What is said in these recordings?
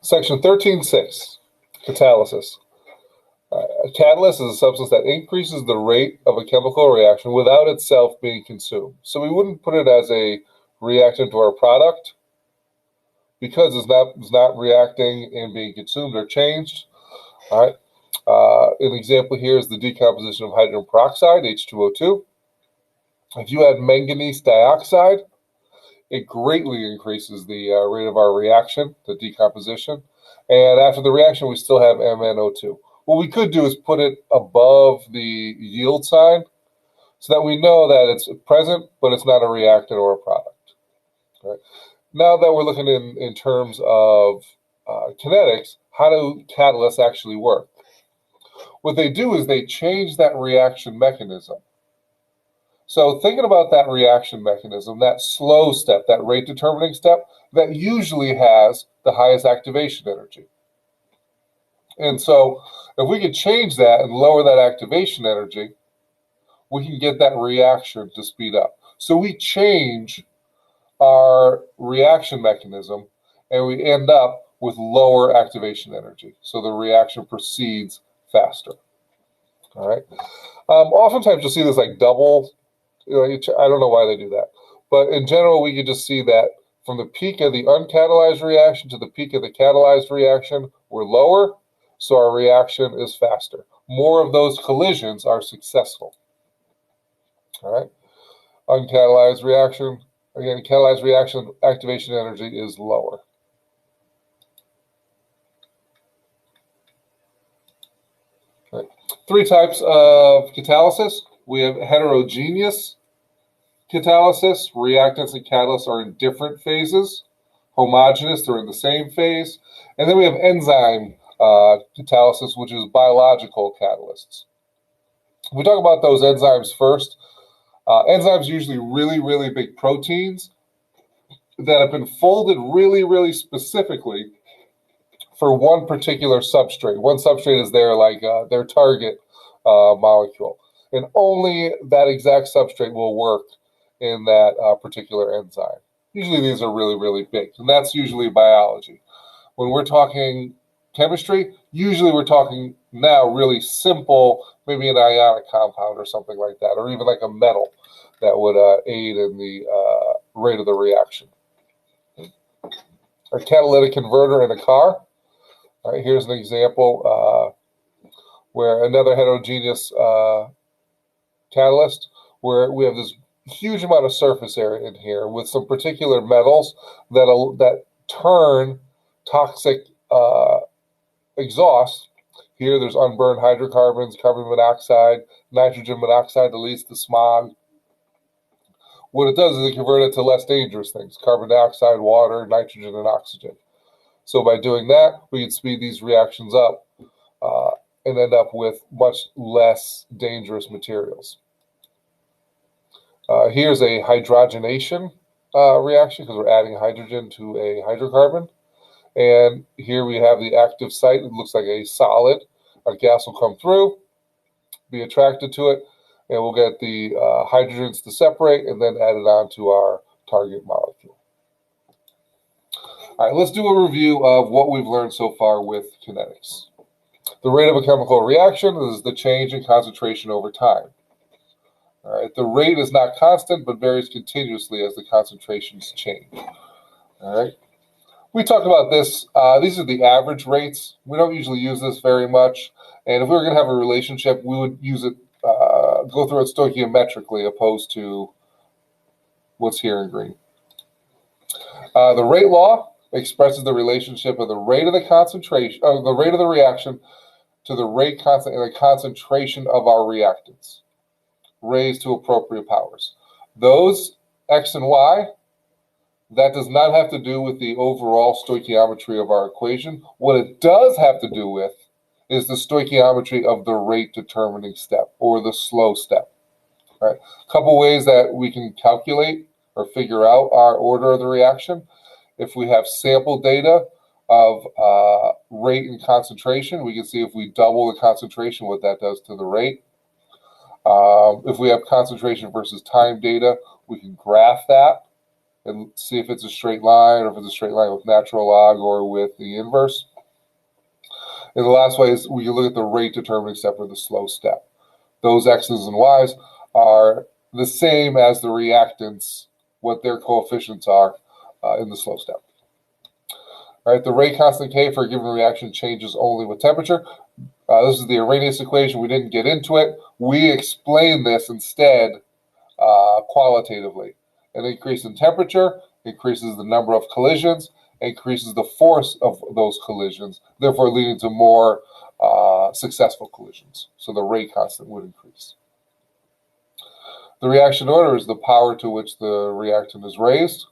Section 13.6, catalysis. A catalyst is a substance that increases the rate of a chemical reaction without itself being consumed. So we wouldn't put it as a reactant to our product because it's not reacting and being consumed or changed. All right. An example here is the decomposition of hydrogen peroxide, H2O2. If you add manganese dioxide, it greatly increases the rate of our reaction, the decomposition. And after the reaction, we still have MnO2. What we could do is put it above the yield sign so that we know that it's present, but it's not a reactant or a product. Right? Now that we're looking in terms of kinetics, how do catalysts actually work? What they do is they change that reaction mechanism. So thinking about that reaction mechanism, that slow step, that rate determining step, that usually has the highest activation energy. And so if we could change that and lower that activation energy, we can get that reaction to speed up. So we change our reaction mechanism and we end up with lower activation energy. So the reaction proceeds faster. All right. Oftentimes you'll see this like double. I don't know why they do that. But in general, we could just see that from the peak of the uncatalyzed reaction to the peak of the catalyzed reaction, we're lower, so our reaction is faster. More of those collisions are successful. All right. Uncatalyzed reaction, again, catalyzed reaction activation energy is lower. Okay. 3 types of catalysis. We have heterogeneous catalysis. Reactants and catalysts are in different phases. Homogeneous, they're in the same phase. And then we have enzyme catalysis, which is biological catalysts. We talk about those enzymes first. Enzymes are usually really, really big proteins that have been folded really, really specifically for one particular substrate. One substrate is their target molecule. And only that exact substrate will work in that particular enzyme. Usually these are really, really big, and that's usually biology. When we're talking chemistry, usually we're talking now really simple, maybe an ionic compound or something like that, or even like a metal that would aid in the rate of the reaction. A catalytic converter in a car. All right, here's an example where another heterogeneous catalyst, where we have this huge amount of surface area in here with some particular metals that turn toxic exhaust. Here there's unburned hydrocarbons, carbon monoxide, nitrogen monoxide that leads to smog. What it does is it converts it to less dangerous things, carbon dioxide, water, nitrogen, and oxygen. So by doing that, we can speed these reactions up and end up with much less dangerous materials. Here's a hydrogenation reaction because we're adding hydrogen to a hydrocarbon. And here we have the active site. It looks like a solid. Our gas will come through, be attracted to it, and we'll get the hydrogens to separate and then add it on to our target molecule. All right, let's do a review of what we've learned so far with kinetics. The rate of a chemical reaction is the change in concentration over time. All right, the rate is not constant, but varies continuously as the concentrations change. All right, we talked about this. These are the average rates. We don't usually use this very much. And if we were going to have a relationship, we would use it, go through it stoichiometrically, opposed to what's here in green. The rate law expresses the relationship of the rate of the concentration, the rate of the reaction, to the rate constant and the concentration of our reactants, raised to appropriate powers. Those x and y, that does not have to do with the overall stoichiometry of our equation. What it does have to do with is the stoichiometry of the rate determining step, or the slow step. All right. A couple ways that we can calculate or figure out our order of the reaction. If we have sample data of rate and concentration, we can see if we double the concentration, what that does to the rate. If we have concentration versus time data, we can graph that. and see if it's a straight line, or if it's a straight line with natural log or with the inverse. And the last way is we can look at the rate determining step, or the slow step. Those x's and y's are the same as the reactants, what their coefficients are in the slow step. All right, the rate constant K for a given reaction changes only with temperature. This is the Arrhenius equation. We didn't get into it. We explained this instead qualitatively. An increase in temperature increases the number of collisions, increases the force of those collisions, therefore leading to more successful collisions. So the rate constant would increase. The reaction order is the power to which the reactant is raised.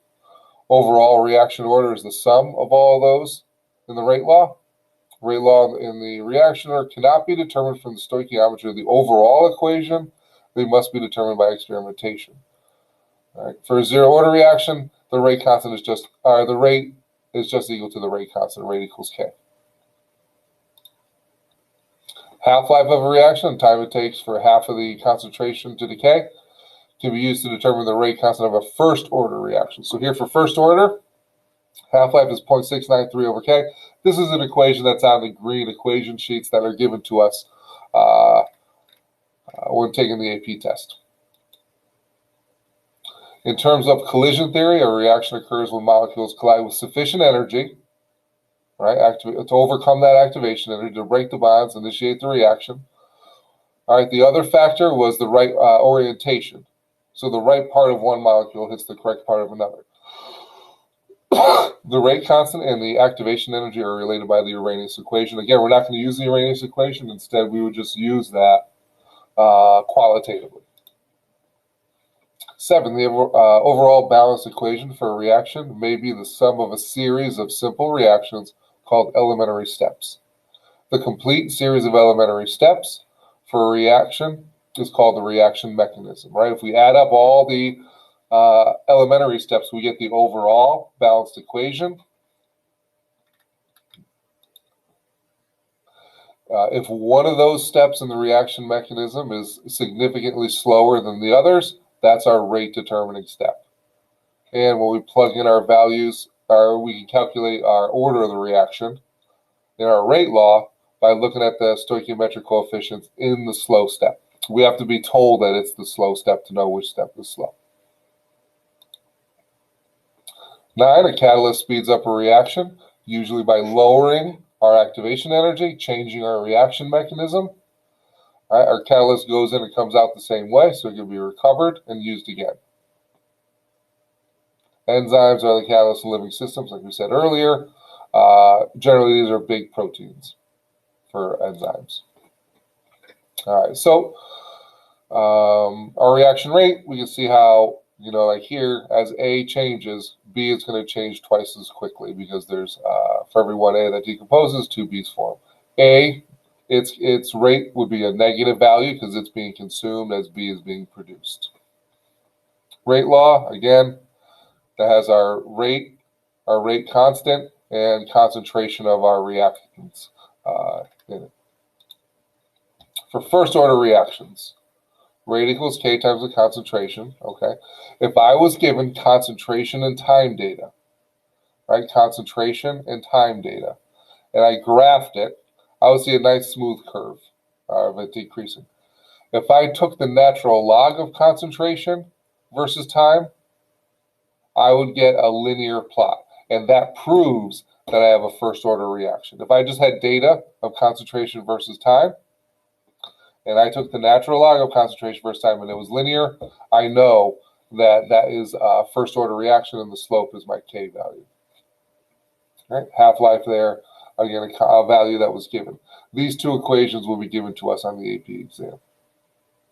Overall reaction order is the sum of all of those in the rate law. Rate law in the reaction order cannot be determined from the stoichiometry of the overall equation. They must be determined by experimentation. All right. For a zero order reaction, the rate constant is just equal to the rate constant. Rate equals K. Half-life of a reaction, the time it takes for half of the concentration to decay, can be used to determine the rate constant of a first order reaction. So here for first order, half-life is 0.693 over K. This is an equation that's on the green equation sheets that are given to us when taking the AP test. In terms of collision theory, a reaction occurs when molecules collide with sufficient energy, right, to overcome that activation energy, to break the bonds, initiate the reaction. All right, the other factor was the right orientation. So the right part of one molecule hits the correct part of another. The rate constant and the activation energy are related by the Arrhenius equation. Again, we're not going to use the Arrhenius equation. Instead, we would just use that qualitatively. 7, the overall balanced equation for a reaction may be the sum of a series of simple reactions called elementary steps. The complete series of elementary steps for a reaction is called the reaction mechanism, right? If we add up all the elementary steps, we get the overall balanced equation. If one of those steps in the reaction mechanism is significantly slower than the others, that's our rate determining step. And when we plug in our values, we can calculate our order of the reaction in our rate law by looking at the stoichiometric coefficients in the slow step. We have to be told that it's the slow step to know which step is slow. 9, a catalyst speeds up a reaction, usually by lowering our activation energy, changing our reaction mechanism. All right, our catalyst goes in and comes out the same way, so it can be recovered and used again. Enzymes are the catalyst in living systems, like we said earlier. Generally, these are big proteins for enzymes. All right, so our reaction rate, we can see how, like here, as A changes, B is going to change twice as quickly because there's, for every one A that decomposes, 2 B's form. A, its rate would be a negative value because it's being consumed as B is being produced. Rate law, again, that has our rate constant, and concentration of our reactants in it. For first order reactions, rate equals K times the concentration, okay? If I was given concentration and time data, right, concentration and time data, and I graphed it, I would see a nice smooth curve of it decreasing. If I took the natural log of concentration versus time, I would get a linear plot, and that proves that I have a first order reaction. If I just had data of concentration versus time, and I took the natural log of concentration versus time and it was linear, I know that that is a first order reaction and the slope is my K value. All right, half-life there, again, a value that was given. These two equations will be given to us on the AP exam,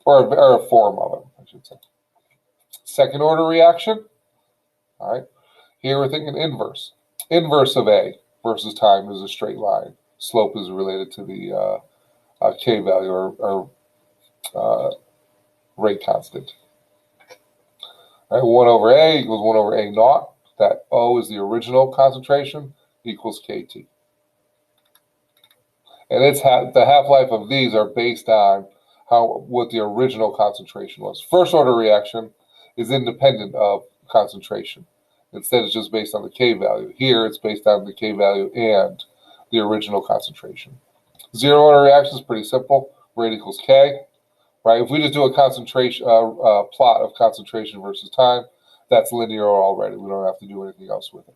or a form of them, I should say. Second order reaction, all right, here we're thinking inverse. Inverse of A versus time is a straight line. Slope is related to the K value, or rate constant. All right, 1 over A equals 1 over A naught. That O is the original concentration, equals KT. And the half-life of these are based on what the original concentration was. First order reaction is independent of concentration. Instead, it's just based on the K value. Here, it's based on the K value and the original concentration. Zero order reaction is pretty simple. Rate equals K, right? If we just do a concentration plot of concentration versus time, that's linear already. We don't have to do anything else with it.